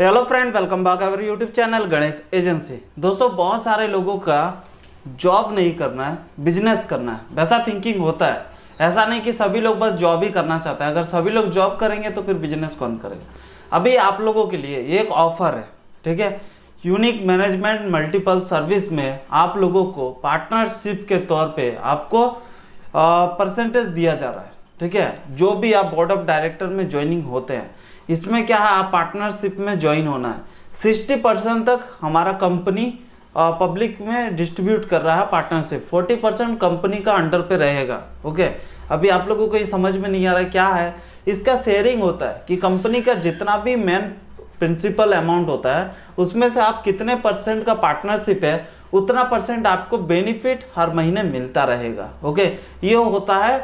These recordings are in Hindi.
Hello friend, welcome back our YouTube channel Ganesh agency. दोस्तों, बहुत सारे लोगों का जॉब नहीं करना है, बिजनेस करना है, वैसा थिंकिंग होता है। ऐसा नहीं कि सभी लोग बस जॉब ही करना चाहते हैं। अगर सभी लोग जॉब करेंगे तो फिर बिजनेस कौन करेगा। अभी आप लोगों के लिए एक ऑफर है, ठीक है। यूनिक मैनेजमेंट मल्टीपल सर्विस में आप लोगों को पार्टनरशिप के तौर पे आपको परसेंटेज दिया जा रहा है, ठीक है। जो भी आप बोर्ड ऑफ डायरेक्टर में ज्वाइनिंग होते हैं, इसमें क्या है, आप पार्टनरशिप में ज्वाइन होना है। 60% तक हमारा कंपनी पब्लिक में डिस्ट्रीब्यूट कर रहा है पार्टनरशिप, 40% कंपनी का अंडर पे रहेगा। ओके, अभी आप लोगों को ये समझ में नहीं आ रहा है क्या है। इसका शेयरिंग होता है कि कंपनी का जितना भी मेन प्रिंसिपल अमाउंट होता है उसमें से आप कितने परसेंट का पार्टनरशिप है, उतना परसेंट आपको बेनिफिट हर महीने मिलता रहेगा। ओके, ये होता है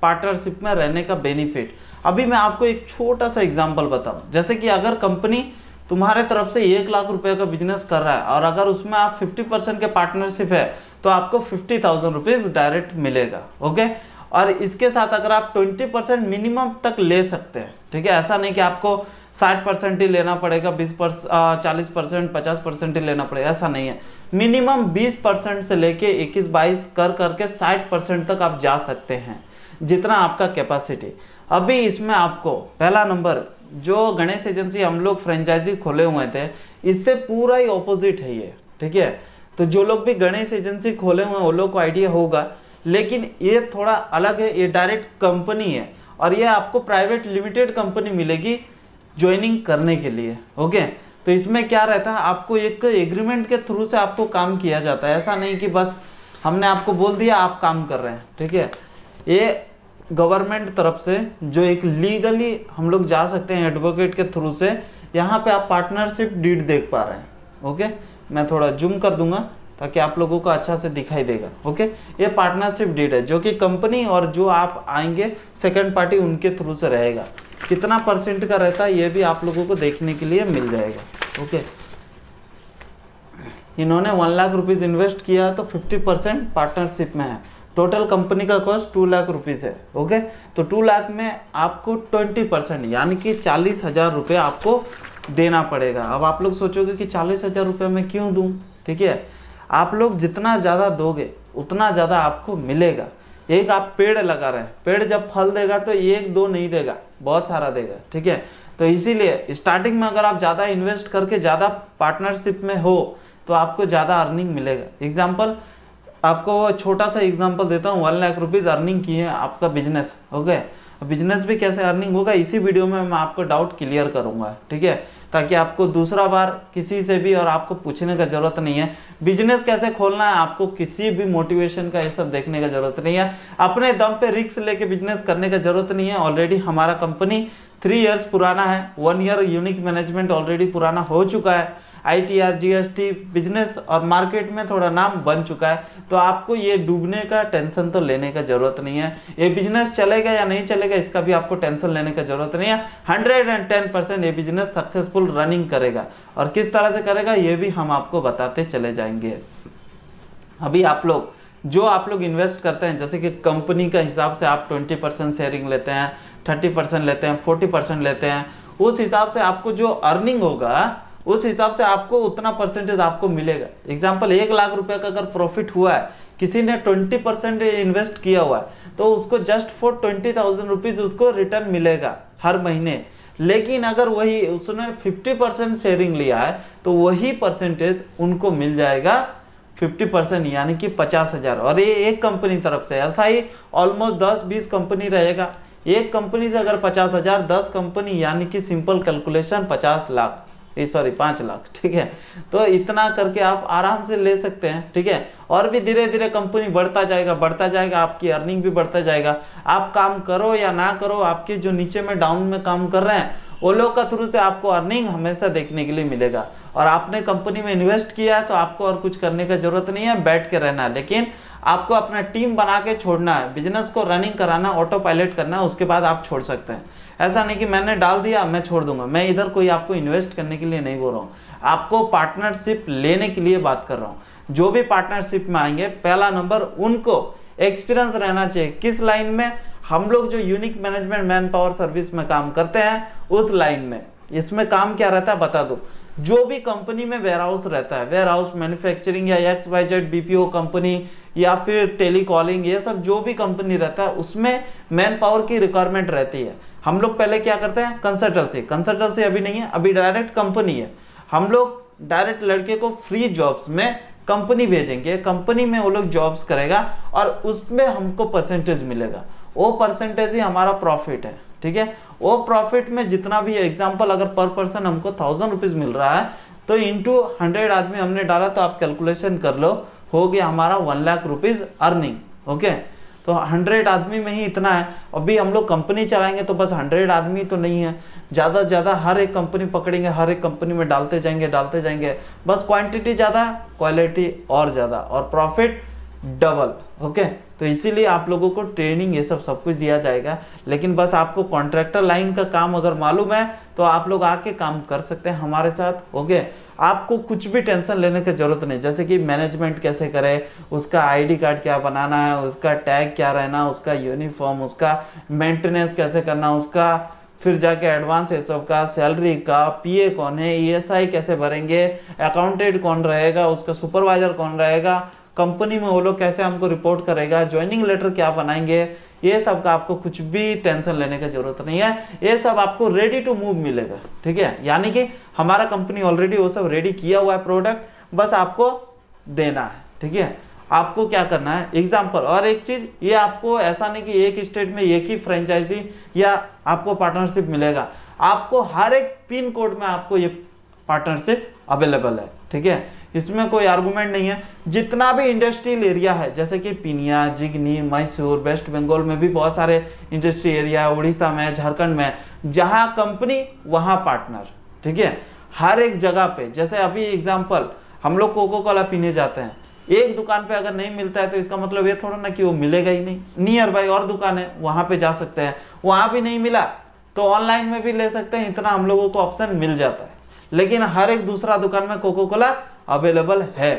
पार्टनरशिप में रहने का बेनिफिट। अभी मैं आपको एक छोटा सा एग्जांपल बताऊं। जैसे कि अगर कंपनी तुम्हारे तरफ से 1 लाख रुपए का बिजनेस कर रहा है और अगर उसमें आप 50% के पार्टनरशिप है तो आपको 50,000 रुपीज डायरेक्ट मिलेगा। ओके, और इसके साथ अगर आप 20% मिनिमम तक ले सकते हैं, ठीक है। ऐसा नहीं कि आपको 60% ही लेना पड़ेगा, 40%, 50% ही लेना पड़ेगा, ऐसा नहीं है। मिनिमम 20% से लेके 21-22 कर करके 60% तक आप जा सकते हैं, जितना आपका कैपेसिटी। अभी इसमें आपको पहला नंबर, जो गणेश एजेंसी हम लोग फ्रेंचाइजी खोले हुए थे, इससे पूरा ही ऑपोजिट है ये, ठीक है। तो जो लोग भी गणेश एजेंसी खोले हुए हैं वो लोग को आइडिया होगा, लेकिन ये थोड़ा अलग है। ये डायरेक्ट कंपनी है और ये आपको प्राइवेट लिमिटेड कंपनी मिलेगी ज्वाइनिंग करने के लिए। ओके, तो इसमें क्या रहता है, आपको एक एग्रीमेंट के थ्रू से आपको काम किया जाता है। ऐसा नहीं कि बस हमने आपको बोल दिया आप काम कर रहे हैं, ठीक है। ये गवर्नमेंट तरफ से जो एक लीगली हम लोग जा सकते हैं एडवोकेट के थ्रू से। यहाँ पे आप पार्टनरशिप डीड देख पा रहे हैं। ओके, मैं थोड़ा जूम कर दूंगा ताकि आप लोगों को अच्छा से दिखाई देगा। ओके, ये पार्टनरशिप डीड है जो कि कंपनी और जो आप आएंगे सेकंड पार्टी उनके थ्रू से रहेगा। कितना परसेंट का रहता है ये भी आप लोगों को देखने के लिए मिल जाएगा। ओके, इन्होंने 1 लाख रुपीज इन्वेस्ट किया तो 50% पार्टनरशिप में है। टोटल कंपनी का कॉस्ट 2 लाख रुपीज है। ओके, तो 2 लाख में आपको 20% यानी कि 40,000 रुपये आपको देना पड़ेगा। अब आप लोग सोचोगे कि 40,000 रुपये में क्यों दूं, ठीक है। आप लोग जितना ज़्यादा दोगे उतना ज़्यादा आपको मिलेगा। एक आप पेड़ लगा रहे हैं, पेड़ जब फल देगा तो 1-2 नहीं देगा, बहुत सारा देगा, ठीक है। तो इसीलिए स्टार्टिंग में अगर आप ज़्यादा इन्वेस्ट करके ज़्यादा पार्टनरशिप में हो तो आपको ज़्यादा अर्निंग मिलेगा। एग्जाम्पल, आपको छोटा सा एग्जांपल देता हूँ। 1 लाख रुपीज अर्निंग की है आपका बिजनेस। ओके, बिजनेस भी कैसे अर्निंग होगा इसी वीडियो में मैं आपको डाउट क्लियर करूंगा, ठीक है, ताकि आपको दूसरा बार किसी से भी और आपको पूछने का जरूरत नहीं है। बिजनेस कैसे खोलना है आपको किसी भी मोटिवेशन का ये सब देखने का जरूरत नहीं है। अपने दम पे रिस्क लेके बिजनेस करने का जरूरत नहीं है। ऑलरेडी हमारा कंपनी 3 इयर्स पुराना है, 1 ईयर यूनिक मैनेजमेंट ऑलरेडी पुराना हो चुका है। ITR GST बिजनेस और मार्केट में थोड़ा नाम बन चुका है, तो आपको ये डूबने का टेंशन तो लेने का जरूरत नहीं है। ये बिजनेस चलेगा या नहीं चलेगा इसका भी आपको टेंशन लेने का जरूरत नहीं है। 110% ये बिजनेस सक्सेसफुल रनिंग करेगा और किस तरह से करेगा ये भी हम आपको बताते चले जाएंगे। अभी आप लोग इन्वेस्ट करते हैं, जैसे कि कंपनी का हिसाब से आप 20% शेयरिंग लेते हैं, 30% लेते हैं, 40% लेते हैं, उस हिसाब से आपको जो अर्निंग होगा उस हिसाब से आपको उतना परसेंटेज आपको मिलेगा। एग्जाम्पल, 1 लाख रुपए का अगर प्रॉफिट हुआ है, किसी ने 20% इन्वेस्ट किया हुआ है तो उसको जस्ट फॉर 20,000 रुपीज उसको रिटर्न मिलेगा हर महीने। लेकिन अगर वही उसने 50% शेयरिंग लिया है तो वही परसेंटेज उनको मिल जाएगा 50% यानी कि 50,000। और ये एक कंपनी तरफ से, ऐसा ही ऑलमोस्ट 10-20 कंपनी रहेगा। एक कंपनी से अगर 50,000, 10 कंपनी यानी कि सिंपल कैलकुलेशन 5 लाख, ठीक है। तो इतना करके आप आराम से ले सकते हैं, ठीक है। और भी धीरे धीरे कंपनी बढ़ता जाएगा, आपकी अर्निंग भी बढ़ता जाएगा। आप काम करो या ना करो, आपके जो नीचे में डाउन में काम कर रहे हैं वो लोग का थ्रू से आपको अर्निंग हमेशा देखने के लिए मिलेगा। और आपने कंपनी में इन्वेस्ट किया है तो आपको और कुछ करने की जरूरत नहीं है, बैठ के रहना है। लेकिन आपको अपना टीम बना के छोड़ना है, बिजनेस को रनिंग कराना, ऑटो पायलट करना है, उसके बाद आप छोड़ सकते हैं। ऐसा नहीं कि मैंने डाल दिया मैं छोड़ दूंगा। मैं इधर कोई आपको इन्वेस्ट करने के लिए नहीं बोल रहा हूँ, आपको पार्टनरशिप लेने के लिए बात कर रहा हूँ। जो भी पार्टनरशिप में आएंगे, पहला नंबर उनको एक्सपीरियंस रहना चाहिए। किस लाइन में? हम लोग जो unique management man power service में काम करते हैं उस लाइन में, इसमें काम क्या रहता है बता दो। जो भी कंपनी में वेयरहाउस रहता है, वेयरहाउस मैन्युफैक्चरिंग या XYZ BPO कंपनी या फिर टेलीकॉलिंग, ये सब जो भी कंपनी रहता है उसमें मैन पावर की रिक्वायरमेंट रहती है। हम लोग पहले क्या करते हैं, कंसल्टेंसी अभी नहीं है, अभी डायरेक्ट कंपनी है। हम लोग डायरेक्ट लड़के को फ्री जॉब्स में कंपनी भेजेंगे, कंपनी में वो लोग जॉब्स करेगा और उसमें हमको परसेंटेज मिलेगा, वो परसेंटेज ही हमारा प्रॉफिट है। ठीक है, वो प्रॉफिट में जितना भी, एग्जांपल अगर पर पर्सन हमको 1000 रुपीज मिल रहा है तो इंटू 100 आदमी हमने डाला तो आप कैलकुलेशन कर लो, हो गया हमारा 1 लाख रुपीज अर्निंग। ओके, तो 100 आदमी में ही इतना है। अभी हम लोग कंपनी चलाएंगे तो बस 100 आदमी तो नहीं है, ज़्यादा से ज़्यादा हर एक कंपनी पकड़ेंगे, हर एक कंपनी में डालते जाएंगे, बस क्वांटिटी ज़्यादा, क्वालिटी और ज़्यादा और प्रॉफिट डबल। ओके, तो इसीलिए आप लोगों को ट्रेनिंग ये सब कुछ दिया जाएगा। लेकिन बस आपको कॉन्ट्रैक्टर लाइन का काम अगर मालूम है तो आप लोग आके काम कर सकते हैं हमारे साथ। ओके, आपको कुछ भी टेंशन लेने की जरूरत नहीं, जैसे कि मैनेजमेंट कैसे करे, उसका आईडी कार्ड क्या बनाना है, उसका टैग क्या रहना, उसका यूनिफॉर्म, उसका मेंटेनेंस कैसे करना, उसका फिर जाके एडवांस ये सब का, सैलरी का, पीए कौन है, ईएसआई कैसे भरेंगे, अकाउंटेंट कौन रहेगा, उसका सुपरवाइजर कौन रहेगा, कंपनी में वो लोग कैसे हमको रिपोर्ट करेगा, ज्वाइनिंग लेटर क्या बनाएंगे, ये सब का आपको कुछ भी टेंशन लेने की जरूरत नहीं है। ये सब आपको रेडी टू मूव मिलेगा। ठीक है, यानी कि हमारा कंपनी ऑलरेडी वो सब रेडी किया हुआ है प्रोडक्ट, बस आपको देना है। ठीक है, आपको क्या करना है, एग्जाम्पल और एक चीज, ये आपको ऐसा नहीं कि एक स्टेट में एक ही फ्रेंचाइजी या आपको पार्टनरशिप मिलेगा, आपको हर एक पिन कोड में आपको ये पार्टनरशिप अवेलेबल है। ठीक है, इसमें कोई आर्गुमेंट नहीं है। जितना भी इंडस्ट्रियल एरिया है, जैसे कि पिनिया, जिगनी, मैसूर, वेस्ट बंगाल में भी बहुत सारे इंडस्ट्री एरिया है, उड़ीसा में, झारखंड में, जहां कंपनी वहां पार्टनर। ठीक है, हर एक जगह पे, जैसे अभी एग्जांपल हम लोग कोको कोला पीने जाते हैं, एक दुकान पे अगर नहीं मिलता है तो इसका मतलब ये थोड़ा ना कि वो मिलेगा ही नहीं, नियर बाय और दुकान है वहां पे जा सकते हैं, वहां भी नहीं मिला तो ऑनलाइन में भी ले सकते हैं, इतना हम लोगों को ऑप्शन मिल जाता है। लेकिन हर एक दूसरा दुकान में कोको कोला अवेलेबल है।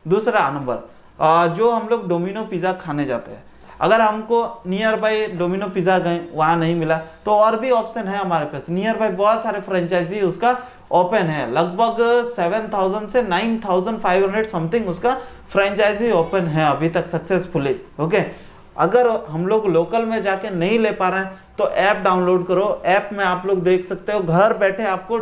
दूसरा नंबर, जो हम लोग डोमिनो पिज़्ज़ा खाने जाते हैं, अगर हमको नियर बाय डोमिनो पिज़्ज़ा गए वहाँ नहीं मिला तो और भी ऑप्शन है हमारे पास, नियर बाय बहुत सारे फ्रेंचाइजी उसका ओपन है, लगभग 7000 से 9500 समथिंग उसका फ्रेंचाइजी ओपन है अभी तक सक्सेसफुली। ओके, अगर हम लोग लोकल में जाके नहीं ले पा रहे हैं तो ऐप डाउनलोड करो, ऐप में आप लोग देख सकते हो घर बैठे आपको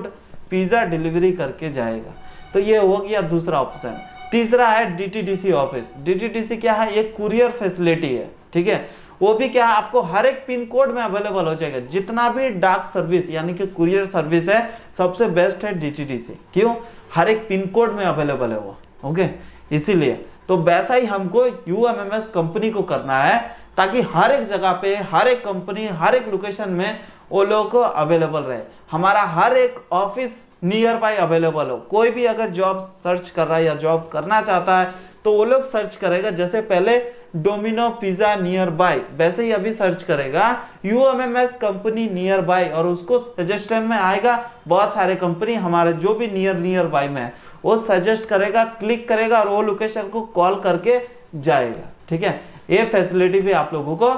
पिज़्ज़ा डिलीवरी करके जाएगा। तो ये हो गया दूसरा ऑप्शन। तीसरा है DTDC ऑफिस। DTDC क्या है, एक कुरियर फैसिलिटी है। ठीक है, वो भी क्या है, आपको हर एक पिन कोड में अवेलेबल हो जाएगा। जितना भी डाक सर्विस यानी कि कुरियर सर्विस है, सबसे बेस्ट है DTDC। क्यों, हर एक पिन कोड में अवेलेबल है वो। ओके, इसीलिए तो वैसा ही हमको UMMS कंपनी को करना है, ताकि हर एक जगह पे, हर एक कंपनी, हर एक लोकेशन में वो लोगों को अवेलेबल रहे, हमारा हर एक ऑफिस नियर बाय अवेलेबल हो। कोई भी अगर जॉब सर्च कर रहा है या जॉब करना चाहता है तो वो लोग सर्च करेगा, जैसे पहले डोमिनो पिज़्ज़ा नियर बाय, वैसे ही अभी सर्च करेगा UMMS कंपनी नियर बाय, और उसको सजेशन में आएगा बहुत सारे कंपनी हमारे जो भी नियर बाय में है, वो सजेस्ट करेगा, क्लिक करेगा और वो लोकेशन को कॉल करके जाएगा। ठीक है, ये फैसिलिटी भी आप लोगों को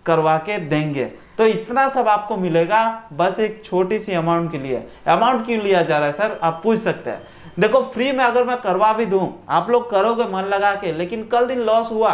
करवा के देंगे। तो इतना सब आपको मिलेगा बस एक छोटी सी अमाउंट के लिए। अमाउंट क्यों लिया जा रहा है सर, आप पूछ सकते हैं। देखो, फ्री में अगर मैं करवा भी दूं, आप लोग करोगे मन लगा के, लेकिन कल दिन लॉस हुआ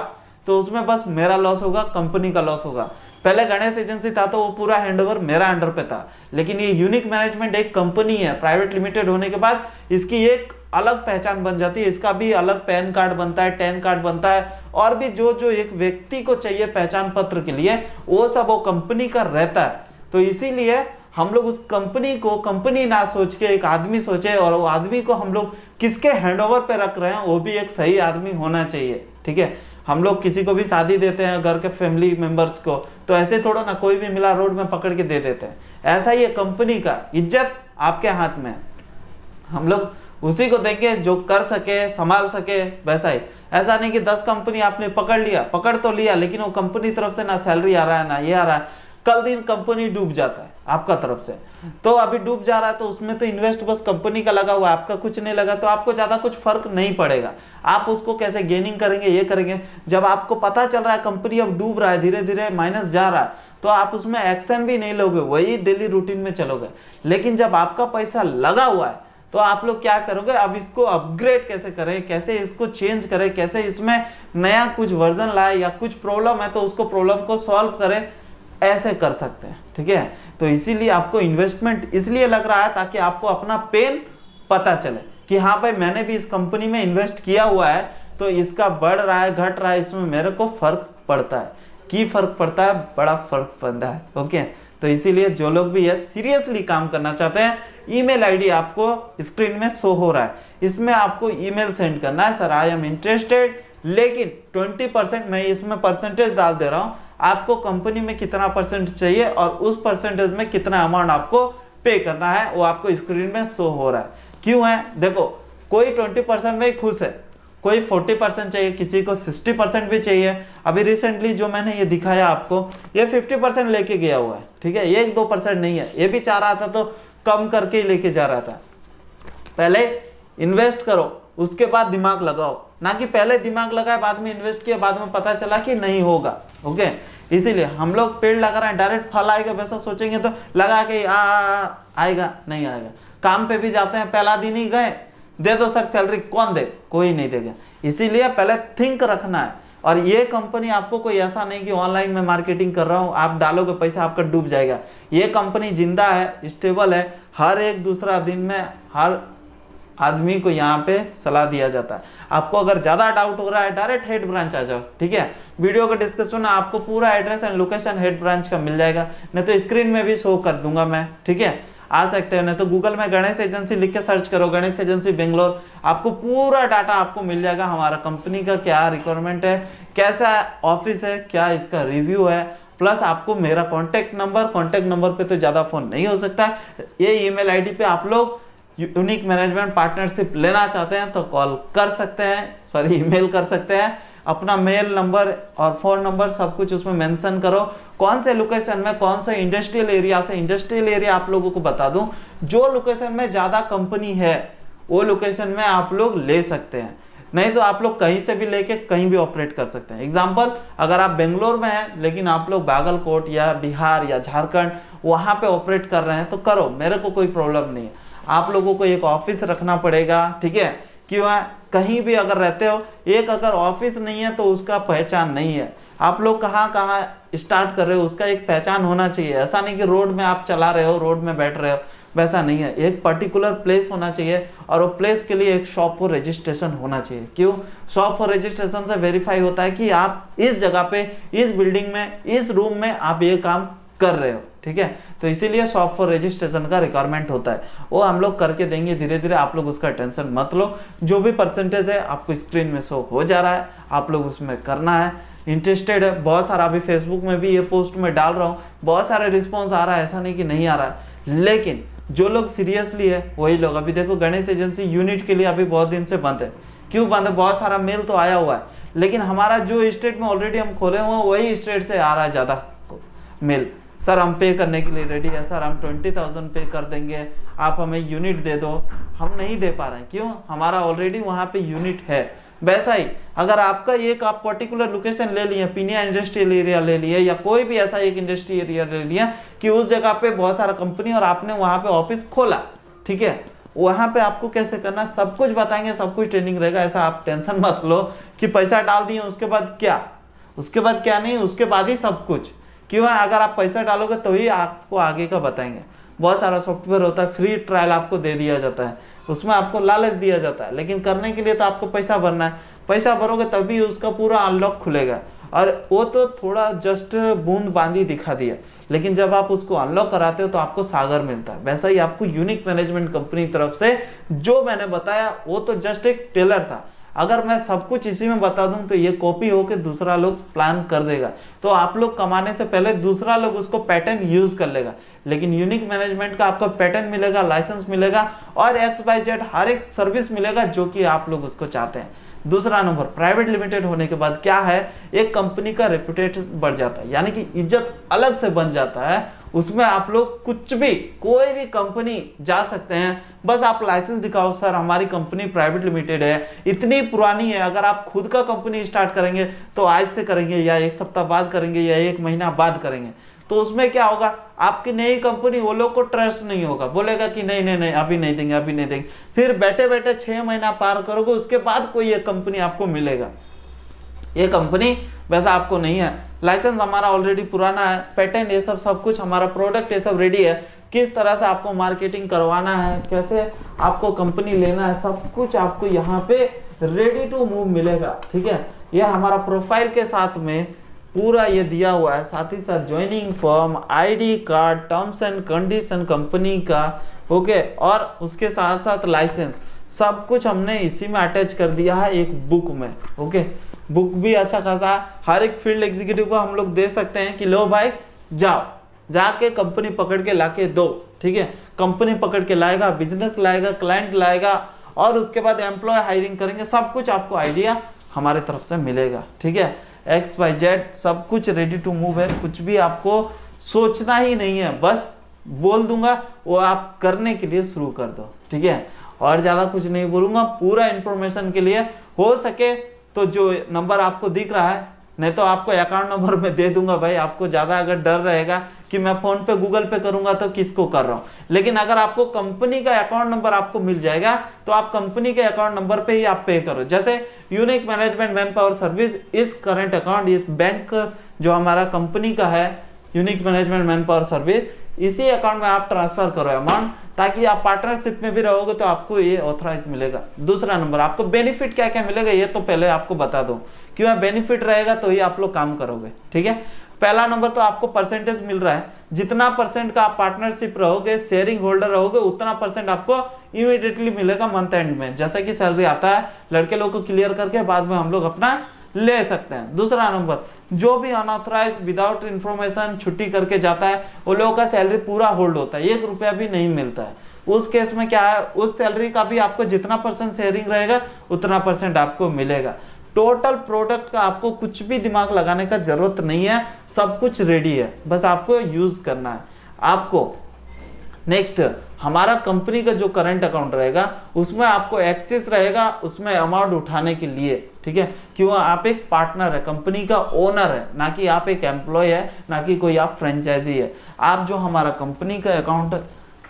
तो उसमें बस मेरा लॉस होगा, कंपनी का लॉस होगा। पहले गणेश एजेंसी था तो वो पूरा हैंडओवर मेरा अंडर पे था, लेकिन ये यूनिक मैनेजमेंट एक कंपनी है, प्राइवेट लिमिटेड होने के बाद इसकी एक अलग पहचान बन जाती है, इसका भी अलग पैन कार्ड बनता है, टैन कार्ड बनता है, और भी जो जो एक व्यक्ति को चाहिए पहचान पत्र के लिए वो सब वो कंपनी का रहता है। तो इसीलिए हम लोग उस कंपनी को कंपनी ना सोच के एक आदमी सोचे, और वो आदमी को हम लोग किसके हैंडओवर पे रख रहे हैं वो भी एक सही आदमी होना चाहिए। ठीक है, हम लोग किसी को भी शादी देते हैं घर के फैमिली मेंबर्स को, तो ऐसे थोड़ा ना कोई भी मिला रोड में पकड़ के दे देते हैं। ऐसा ही है, कंपनी का इज्जत आपके हाथ में है, हम लोग उसी को देंगे जो कर सके, संभाल सके। वैसा ही, ऐसा नहीं कि 10 कंपनी आपने पकड़ तो लिया, लेकिन वो कंपनी तरफ से ना सैलरी आ रहा है ना ये आ रहा है, कल दिन कंपनी डूब जाता है आपका तरफ से। तो अभी डूब जा रहा है तो उसमें तो इन्वेस्ट बस कंपनी का लगा हुआ है, आपका कुछ नहीं लगा, तो आपको ज्यादा कुछ फर्क नहीं पड़ेगा। आप उसको कैसे गेनिंग करेंगे, ये करेंगे, जब आपको पता चल रहा है कंपनी अब डूब रहा है, धीरे धीरे माइनस जा रहा है, तो आप उसमें एक्शन भी नहीं लोगे, वही डेली रूटीन में चलोगे। लेकिन जब आपका पैसा लगा हुआ है तो आप लोग क्या करोगे, अब इसको अपग्रेड कैसे करें, कैसे इसको चेंज करें, कैसे इसमें नया कुछ वर्जन लाए, या कुछ प्रॉब्लम है तो उसको प्रॉब्लम को सॉल्व करें, ऐसे कर सकते हैं। ठीक है, तो इसीलिए आपको इन्वेस्टमेंट इसलिए लग रहा है ताकि आपको अपना पेन पता चले कि हाँ भाई मैंने भी इस कंपनी में इन्वेस्ट किया हुआ है, तो इसका बढ़ रहा है घट रहा है, इसमें मेरे को फर्क पड़ता है। की फर्क पड़ता है, बड़ा फर्क पड़ता है। ओके, तो इसीलिए जो लोग भी है सीरियसली काम करना चाहते हैं, ईमेल आईडी आपको स्क्रीन में शो हो रहा है, इसमें आपको ईमेल सेंड करना है, सर आई एम इंटरेस्टेड, लेकिन 20% मैं इसमें परसेंटेज डाल दे रहा हूं, आपको कंपनी में कितना परसेंट चाहिए और उस परसेंटेज में कितना अमाउंट आपको पे करना है, वो आपको स्क्रीन में शो हो रहा है। क्यों है, देखो कोई 20% में ही खुश है, कोई 40% चाहिए, किसी को 60% भी चाहिए। अभी रिसेंटली जो मैंने ये दिखाया आपको, ये 50% लेके गया हुआ है। ठीक है, 1-2% नहीं है, ये भी चाह रहा था तो कम करके ही लेके जा रहा था। पहले इन्वेस्ट करो, उसके बाद दिमाग लगाओ, ना कि पहले दिमाग लगाए बाद में इन्वेस्ट किया, बाद में पता चला कि नहीं होगा। ओके, इसीलिए हम लोग पेड़ लगा रहे हैं, डायरेक्ट फल आएगा वैसा सोचेंगे तो लगा के आएगा, नहीं आएगा। काम पे भी जाते हैं, पहला दिन ही गए, दे दो सर सैलरी, कौन दे, कोई नहीं देगा। इसीलिए पहले थिंक रखना है। और ये कंपनी आपको कोई ऐसा नहीं कि ऑनलाइन में मार्केटिंग कर रहा हूं, आप डालोगे पैसा आपका डूब जाएगा। ये कंपनी जिंदा है, स्टेबल है, हर एक दूसरा दिन में हर आदमी को यहाँ पे सलाह दिया जाता है। आपको अगर ज्यादा डाउट हो रहा है डायरेक्ट हेड ब्रांच आ जाओ। ठीक है, वीडियो के डिस्क्रिप्शन में आपको पूरा address and location head branch का मिल जाएगा, नहीं तो स्क्रीन में भी शो कर दूंगा मैं। ठीक है, आ सकते हैं, नहीं तो गूगल में गणेश एजेंसी लिख के सर्च करो, गणेश एजेंसी बेंगलोर, आपको पूरा डाटा आपको मिल जाएगा, हमारा कंपनी का क्या रिक्वायरमेंट है, कैसा ऑफिस है, क्या इसका रिव्यू है, प्लस आपको मेरा कॉन्टेक्ट नंबर पे तो ज्यादा फोन नहीं हो सकता। ये ईमेल आईडी पे आप लोग यूनिक मैनेजमेंट पार्टनरशिप लेना चाहते हैं तो कॉल कर सकते हैं, सॉरी ईमेल कर सकते हैं। अपना मेल नंबर और फोन नंबर सब कुछ उसमें मेंशन करो, कौन से लोकेशन में, कौन से इंडस्ट्रियल एरिया से। इंडस्ट्रियल एरिया आप लोगों को बता दूं, जो लोकेशन में ज्यादा कंपनी है वो लोकेशन में आप लोग ले सकते हैं, नहीं तो आप लोग कहीं से भी लेके कहीं भी ऑपरेट कर सकते हैं। एग्जाम्पल, अगर आप बेंगलोर में हैं लेकिन आप लोग बागलकोट या बिहार या झारखंड वहां पे ऑपरेट कर रहे हैं तो करो, मेरे को कोई प्रॉब्लम नहीं है। आप लोगों को एक ऑफिस रखना पड़ेगा। ठीक है, क्यों है, कहीं भी अगर रहते हो, एक अगर ऑफिस नहीं है तो उसका पहचान नहीं है। आप लोग कहाँ कहाँ स्टार्ट कर रहे हो उसका एक पहचान होना चाहिए। ऐसा नहीं कि रोड में आप चला रहे हो, रोड में बैठ रहे हो, वैसा नहीं है। एक पर्टिकुलर प्लेस होना चाहिए और वो प्लेस के लिए एक शॉप फॉर रजिस्ट्रेशन होना चाहिए। क्यों, शॉप फॉर रजिस्ट्रेशन से वेरीफाई होता है कि आप इस जगह पे, इस बिल्डिंग में, इस रूम में आप ये काम कर रहे हो। ठीक है, तो इसीलिए शॉप फॉर रजिस्ट्रेशन का रिक्वायरमेंट होता है, वो हम लोग करके देंगे धीरे धीरे, आप लोग उसका टेंशन मत लो। जो भी परसेंटेज है आपको स्क्रीन में शो हो जा रहा है, आप लोग उसमें करना है। इंटरेस्टेड है, बहुत सारा अभी फेसबुक में भी ये पोस्ट में डाल रहा हूँ, बहुत सारे रिस्पॉन्स आ रहा है, ऐसा नहीं कि नहीं आ रहा है। लेकिन जो लोग सीरियसली है वही लोग, अभी देखो गणेश एजेंसी यूनिट के लिए अभी बहुत दिन से बंद है। क्यों बंद है, बहुत सारा मेल तो आया हुआ है, लेकिन हमारा जो स्टेट में ऑलरेडी हम खोले हुए हैं वही स्टेट से आ रहा है ज्यादा मेल। सर हम पे करने के लिए रेडी है, सर हम 20,000 पे कर देंगे, आप हमें यूनिट दे दो। हम नहीं दे पा रहे हैं, क्यों, हमारा ऑलरेडी वहां पे यूनिट है। वैसा ही अगर आपका एक आप पर्टिकुलर लोकेशन ले लिए, पीनिया इंडस्ट्रियल एरिया ले लिए, या कोई भी ऐसा एक इंडस्ट्री एरिया ले लिया कि उस जगह पे बहुत सारा कंपनी और आपने वहां पे ऑफिस खोला, ठीक है, वहां पे आपको कैसे करना सब कुछ बताएंगे, सब कुछ ट्रेनिंग रहेगा। ऐसा आप टेंशन मत लो कि पैसा डाल दिए उसके बाद क्या, उसके बाद क्या नहीं, उसके बाद ही सब कुछ। क्यों है, अगर आप पैसा डालोगे तो ही आपको आगे का बताएंगे। बहुत सारा सॉफ्टवेयर होता है, फ्री ट्रायल आपको दे दिया जाता है, उसमें आपको लालच दिया जाता है, लेकिन करने के लिए तो आपको पैसा भरना है। पैसा भरोगे तभी उसका पूरा अनलॉक खुलेगा, और वो तो थोड़ा जस्ट बूंद बांदी दिखा दिया, लेकिन जब आप उसको अनलॉक कराते हो तो आपको सागर मिलता है। वैसा ही आपको यूनिक मैनेजमेंट कंपनी तरफ से जो मैंने बताया वो तो जस्ट एक टेलर था। अगर मैं सब कुछ इसी में बता दूं तो ये कॉपी होकर दूसरा लोग प्लान कर देगा, तो आप लोग कमाने से पहले दूसरा लोग उसको पैटर्न यूज कर लेगा। लेकिन यूनिक मैनेजमेंट का आपको पैटर्न मिलेगा, लाइसेंस मिलेगा और XYZ हर एक सर्विस मिलेगा जो कि आप लोग उसको चाहते हैं। दूसरा नंबर, प्राइवेट लिमिटेड होने के बाद क्या है, एक कंपनी का रेपुटेशन बढ़ जाता है, यानी कि इज्जत अलग से बन जाता है। उसमें आप लोग कुछ भी, कोई भी कंपनी जा सकते हैं, बस आप लाइसेंस दिखाओ, सर हमारी कंपनी प्राइवेट लिमिटेड है, इतनी पुरानी है। अगर आप खुद का कंपनी स्टार्ट करेंगे तो आज से करेंगे या एक सप्ताह बाद करेंगे या एक महीना बाद करेंगे, तो उसमें क्या होगा, आपकी नई कंपनी वो लोग को ट्रस्ट नहीं होगा, बोलेगा कि नहीं नहीं नहीं अभी नहीं देंगे अभी नहीं देंगे। फिर बैठे बैठे 6 महीना पार करोगे, उसके बाद कोई एक कंपनी आपको मिलेगा। ये कंपनी वैसा आपको नहीं है। लाइसेंस हमारा ऑलरेडी पुराना है, पेटेंट ये सब कुछ हमारा, प्रोडक्ट ये सब रेडी है। किस तरह से आपको मार्केटिंग करवाना है, कैसे आपको कंपनी लेना है, सब कुछ आपको यहाँ पे रेडी टू मूव मिलेगा। ठीक है, ये हमारा प्रोफाइल के साथ में पूरा ये दिया हुआ है, साथ ही साथ joining form, ID card, terms and condition company का, ओके, और उसके साथ साथ लाइसेंस, सब कुछ हमने इसी में अटैच कर दिया है एक बुक में। ओके, बुक भी अच्छा खासा हर एक फील्ड एग्जीक्यूटिव को हम लोग दे सकते हैं कि लो भाई जाओ, जाके कंपनी पकड़ के लाके दो। ठीक है, कंपनी पकड़ के लाएगा, बिजनेस लाएगा, क्लाइंट लाएगा, और उसके बाद एम्प्लॉय हायरिंग करेंगे, सब कुछ आपको आइडिया हमारे तरफ से मिलेगा। ठीक है, XYZ सब कुछ रेडी टू मूव है, कुछ भी आपको सोचना ही नहीं है, बस बोल दूंगा वो आप करने के लिए शुरू कर दो। ठीक है, और ज्यादा कुछ नहीं बोलूंगा। पूरा इंफॉर्मेशन के लिए हो सके तो जो नंबर आपको दिख रहा है, नहीं तो आपको अकाउंट नंबर में दे दूंगा भाई, आपको ज्यादा अगर डर रहेगा कि मैं फोन पे गूगल पे करूंगा तो किसको कर रहा हूं, लेकिन अगर आपको कंपनी का अकाउंट नंबर आपको मिल जाएगा तो आप कंपनी के अकाउंट नंबर पे ही आप पे करो। जैसे unique management man power service इस करंट अकाउंट, इस बैंक जो हमारा कंपनी का है unique management man power service, इसी अकाउंट में आप ट्रांसफर करो अमाउंट, ताकि आप पार्टनरशिप में भी रहोगे तो आपको ये ऑथराइज मिलेगा। दूसरा नंबर, आपको बेनिफिट क्या क्या मिलेगा ये तो पहले आपको बता दो, क्यों बेनिफिट रहेगा तो ही आप लोग काम करोगे। ठीक है, पहला नंबर तो आपको परसेंटेज मिल रहा है, जितना परसेंट का आप पार्टनरशिप रहोगे, शेयरिंग होल्डर रहोगे, उतना परसेंट आपको इमीडिएटली मिलेगा मंथ एंड में। जैसा कि सैलरी आता है लड़के लोग को क्लियर करके बाद में हम लोग अपना ले सकते हैं। दूसरा नंबर, जो भी अनऑथराइज विदाउट इंफॉर्मेशन छुट्टी करके जाता है वो लोगों का सैलरी पूरा होल्ड होता है, 1 रुपया भी नहीं मिलता है। उस केस में क्या है, उस सैलरी का भी आपको जितना परसेंट शेयरिंग रहेगा उतना परसेंट आपको मिलेगा। टोटल प्रोडक्ट का आपको कुछ भी दिमाग लगाने का जरूरत नहीं है, सब कुछ रेडी है, बस आपको यूज करना है। आपको नेक्स्ट हमारा कंपनी का जो करंट अकाउंट रहेगा उसमें आपको एक्सेस रहेगा उसमें अमाउंट उठाने के लिए। ठीक है, क्यों, आप एक पार्टनर है, कंपनी का ओनर है, ना कि आप एक एम्प्लॉय है, ना कि कोई आप फ्रेंचाइजी है। आप जो हमारा कंपनी का अकाउंट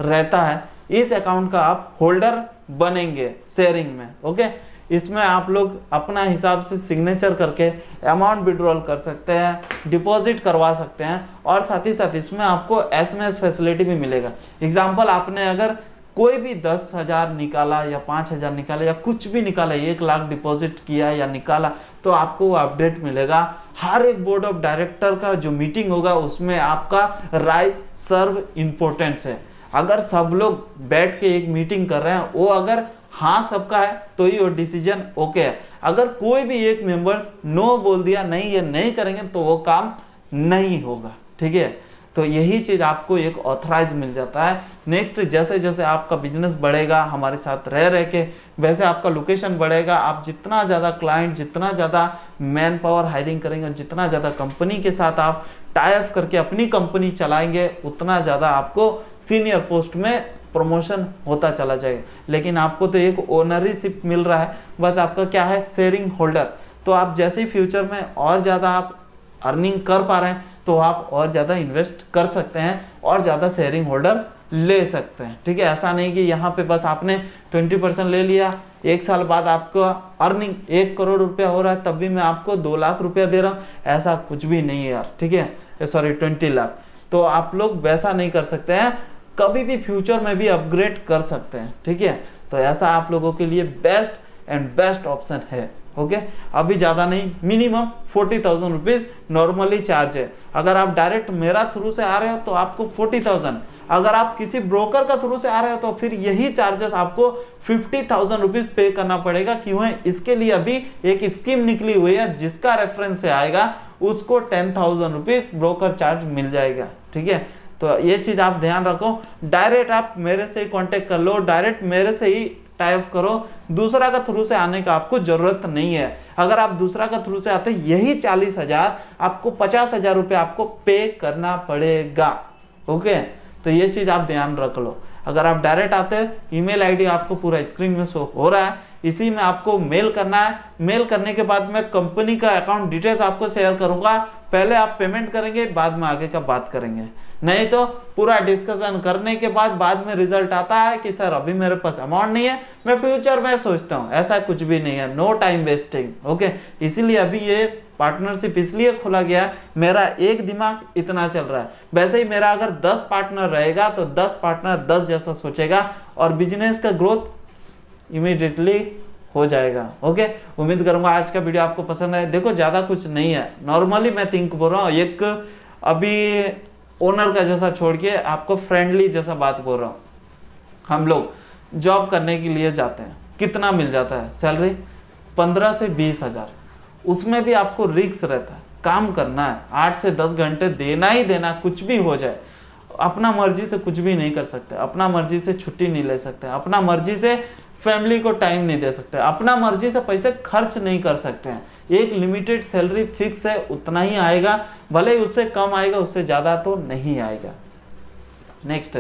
रहता है इस अकाउंट का आप होल्डर बनेंगे शेयरिंग में। ओके, इसमें आप लोग अपना हिसाब से सिग्नेचर करके अमाउंट विड्रॉल कर सकते हैं, डिपॉजिट करवा सकते हैं, और साथ ही साथ इसमें आपको SMS फैसिलिटी भी मिलेगा। एग्जांपल, आपने अगर कोई भी 10,000 निकाला या 5,000 निकाला या कुछ भी निकाला, 1 लाख डिपॉजिट किया या निकाला, तो आपको अपडेट मिलेगा। हर एक बोर्ड ऑफ डायरेक्टर का जो मीटिंग होगा उसमें आपका राय सर्व इम्पोर्टेंस है। अगर सब लोग बैठ के एक मीटिंग कर रहे हैं, वो अगर हाँ सबका है तो ही वो डिसीजन ओके है। अगर कोई भी एक मेंबर्स नो बोल दिया, नहीं ये नहीं करेंगे, तो वो काम नहीं होगा। ठीक है, तो यही चीज आपको एक ऑथराइज मिल जाता है। नेक्स्ट, जैसे जैसे आपका बिजनेस बढ़ेगा हमारे साथ रह के, वैसे आपका लोकेशन बढ़ेगा। आप जितना ज्यादा क्लाइंट, जितना ज्यादा मैन पावर हायरिंग करेंगे, जितना ज्यादा कंपनी के साथ आप टाई अप करके अपनी कंपनी चलाएंगे, उतना ज्यादा आपको सीनियर पोस्ट में प्रमोशन होता चला जाएगा। लेकिन आपको तो एक ओनरशिप मिल रहा है, बस आपका क्या है, शेयरिंग होल्डर। तो आप जैसे ही फ्यूचर में और ज़्यादा आप अर्निंग कर पा रहे हैं तो आप और ज़्यादा इन्वेस्ट कर सकते हैं और ज़्यादा शेयरिंग होल्डर ले सकते हैं। ठीक है, ऐसा नहीं कि यहाँ पे बस आपने 20% ले लिया, 1 साल बाद आपको अर्निंग 1 करोड़ रुपया हो रहा है तब भी मैं आपको 2 लाख रुपया दे रहा हूँ, ऐसा कुछ भी नहीं है यार। ठीक है, सॉरी 20 लाख, तो आप लोग वैसा नहीं कर सकते हैं, कभी भी फ्यूचर में भी अपग्रेड कर सकते हैं। ठीक है, तो ऐसा आप लोगों के लिए बेस्ट एंड बेस्ट ऑप्शन है। ओके, अभी ज़्यादा नहीं, मिनिमम 40,000 रुपीज़ नॉर्मली चार्ज है। अगर आप डायरेक्ट मेरा थ्रू से आ रहे हो तो आपको 40,000, अगर आप किसी ब्रोकर का थ्रू से आ रहे हो तो फिर यही चार्जेस आपको 50,000 रुपीज़ पे करना पड़ेगा। क्यों है, इसके लिए अभी एक स्कीम निकली हुई है, जिसका रेफरेंस से आएगा उसको 10,000 रुपीज़ ब्रोकर चार्ज मिल जाएगा। ठीक है, तो ये चीज आप ध्यान रखो। डायरेक्ट आप मेरे से ही कांटेक्ट कर लो, डायरेक्ट मेरे से ही टाइप करो, दूसरा का थ्रू से आने का आपको जरूरत नहीं है। अगर आप दूसरा का थ्रू से आते यही 40,000, आपको 50,000 रुपये आपको पे करना पड़ेगा। ओके, तो ये चीज आप ध्यान रख लो। अगर आप डायरेक्ट आते हैं, ईमेल आईडी आपको पूरा स्क्रीन में शो हो रहा है, इसी में आपको मेल करना है। मेल करने के बाद मैं कंपनी का अकाउंट डिटेल्स आपको शेयर करूंगा। पहले आप पेमेंट करेंगे, बाद में आगे का बात करेंगे। नहीं तो पूरा डिस्कशन करने के बाद में रिजल्ट आता है कि सर अभी मेरे पास अमाउंट नहीं है, मैं फ्यूचर में सोचता हूँ। ऐसा कुछ भी नहीं है, नो टाइम वेस्टिंग। ओके, इसीलिए अभी ये पार्टनरशिप इसलिए खोला गया, मेरा एक दिमाग इतना चल रहा है। वैसे ही मेरा अगर 10 पार्टनर रहेगा तो 10 पार्टनर 10 जैसा सोचेगा और बिजनेस का ग्रोथ इमीडिएटली हो जाएगा। ओके, उम्मीद करूंगा आज का वीडियो आपको पसंद आए। देखो ज्यादा कुछ नहीं है, नॉर्मली मैं थिंक बोल रहा हूँ, एक अभी ओनर का जैसा छोड़ के आपको फ्रेंडली जैसा बात बोल रहा हूँ। हम लोग जॉब करने के लिए जाते हैं, कितना मिल जाता है सैलरी? 15 से 20 हजार। उसमें भी आपको रिस्क रहता है, काम करना है, 8 से 10 घंटे देना ही देना, कुछ भी हो जाए। अपना मर्जी से कुछ भी नहीं कर सकते, अपना मर्जी से छुट्टी नहीं ले सकते, अपना मर्जी से फैमिली को टाइम नहीं दे सकते, अपना मर्जी से पैसे खर्च नहीं कर सकते हैं। एक लिमिटेड सैलरी फिक्स है, उतना ही आएगा, भले ही उससे कम आएगा, उससे ज़्यादा तो नहीं आएगा। नेक्स्ट,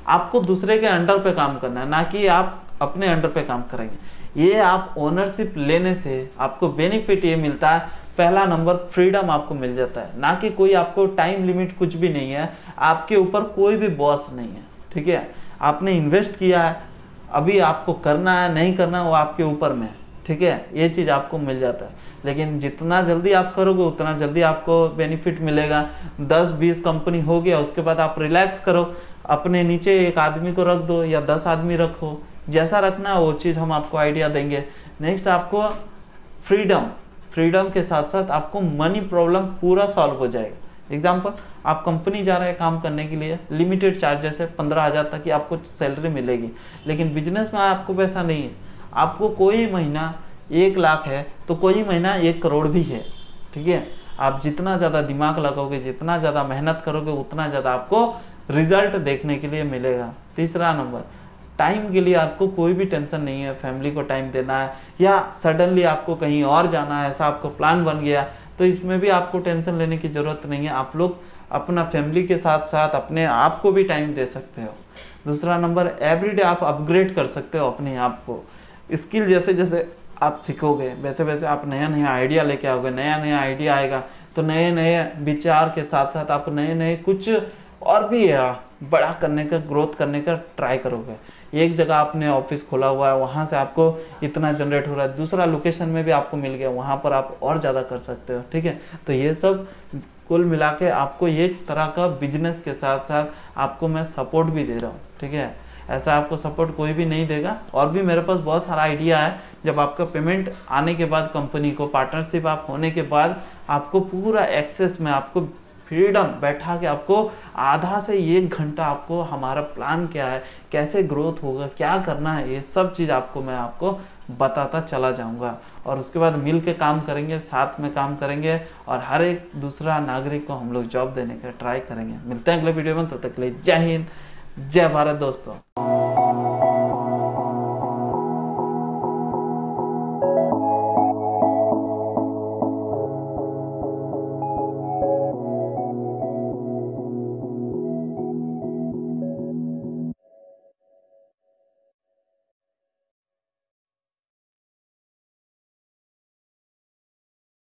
आपको दूसरे के अंडर पे काम करना है, ना कि आप अपने अंडर पे काम करेंगे। ये आप ओनरशिप लेने से आपको बेनिफिट ये मिलता है, पहला नंबर फ्रीडम आपको मिल जाता है, ना कि कोई आपको टाइम लिमिट कुछ भी नहीं है, आपके ऊपर कोई भी बॉस नहीं है। ठीक है, आपने इन्वेस्ट किया है, अभी आपको करना है नहीं करना वो आपके ऊपर में है। ठीक है, ये चीज़ आपको मिल जाता है, लेकिन जितना जल्दी आप करोगे उतना जल्दी आपको बेनिफिट मिलेगा। 10-20 कंपनी हो गया, उसके बाद आप रिलैक्स करो, अपने नीचे एक आदमी को रख दो या 10 आदमी रखो, जैसा रखना है वो चीज़ हम आपको आइडिया देंगे। नेक्स्ट, आपको फ्रीडम के साथ साथ आपको मनी प्रॉब्लम पूरा सॉल्व हो जाएगा। एग्जाम्पल, आप कंपनी जा रहे हैं काम करने के लिए, लिमिटेड चार्जेस है, 15,000 तक की आपको सैलरी मिलेगी। लेकिन बिजनेस में आपको वैसा नहीं है, आपको कोई महीना 1 लाख है तो कोई महीना 1 करोड़ भी है। ठीक है, आप जितना ज़्यादा दिमाग लगाओगे, जितना ज़्यादा मेहनत करोगे, उतना ज़्यादा आपको रिजल्ट देखने के लिए मिलेगा। तीसरा नंबर, टाइम के लिए आपको कोई भी टेंशन नहीं है, फैमिली को टाइम देना है या सडनली आपको कहीं और जाना है, ऐसा आपको प्लान बन गया, तो इसमें भी आपको टेंशन लेने की ज़रूरत नहीं है। आप लोग अपना फैमिली के साथ साथ अपने आप को भी टाइम दे सकते हो। दूसरा नंबर, एवरीडे आप अपग्रेड कर सकते हो अपने आप को। स्किल जैसे जैसे आप सीखोगे वैसे वैसे आप नया नया आइडिया लेके आओगे, नया नया आइडिया आएगा तो नए नए विचार के साथ साथ आप नए नए कुछ और भी बड़ा करने का, ग्रोथ करने का ट्राई करोगे। एक जगह आपने ऑफिस खोला हुआ है, वहाँ से आपको इतना जनरेट हो रहा है, दूसरा लोकेशन में भी आपको मिल गया, वहाँ पर आप और ज़्यादा कर सकते हो। ठीक है, तो ये सब कुल मिला के आपको एक तरह का बिजनेस के साथ साथ आपको मैं सपोर्ट भी दे रहा हूँ। ठीक है, ऐसा आपको सपोर्ट कोई भी नहीं देगा। और भी मेरे पास बहुत सारा आइडिया है, जब आपका पेमेंट आने के बाद कंपनी को, पार्टनरशिप आप होने के बाद आपको पूरा एक्सेस में आपको फ्रीडम बैठा के आपको आधा से 1 घंटा आपको हमारा प्लान क्या है, कैसे ग्रोथ होगा, क्या करना है, ये सब चीज़ मैं आपको बताता चला जाऊंगा। और उसके बाद मिल के काम करेंगे, साथ में काम करेंगे और हर एक दूसरा नागरिक को हम लोग जॉब देने का ट्राई करेंगे। मिलते हैं अगले वीडियो में, तब तक के लिए जय हिंद, जय भारत दोस्तों।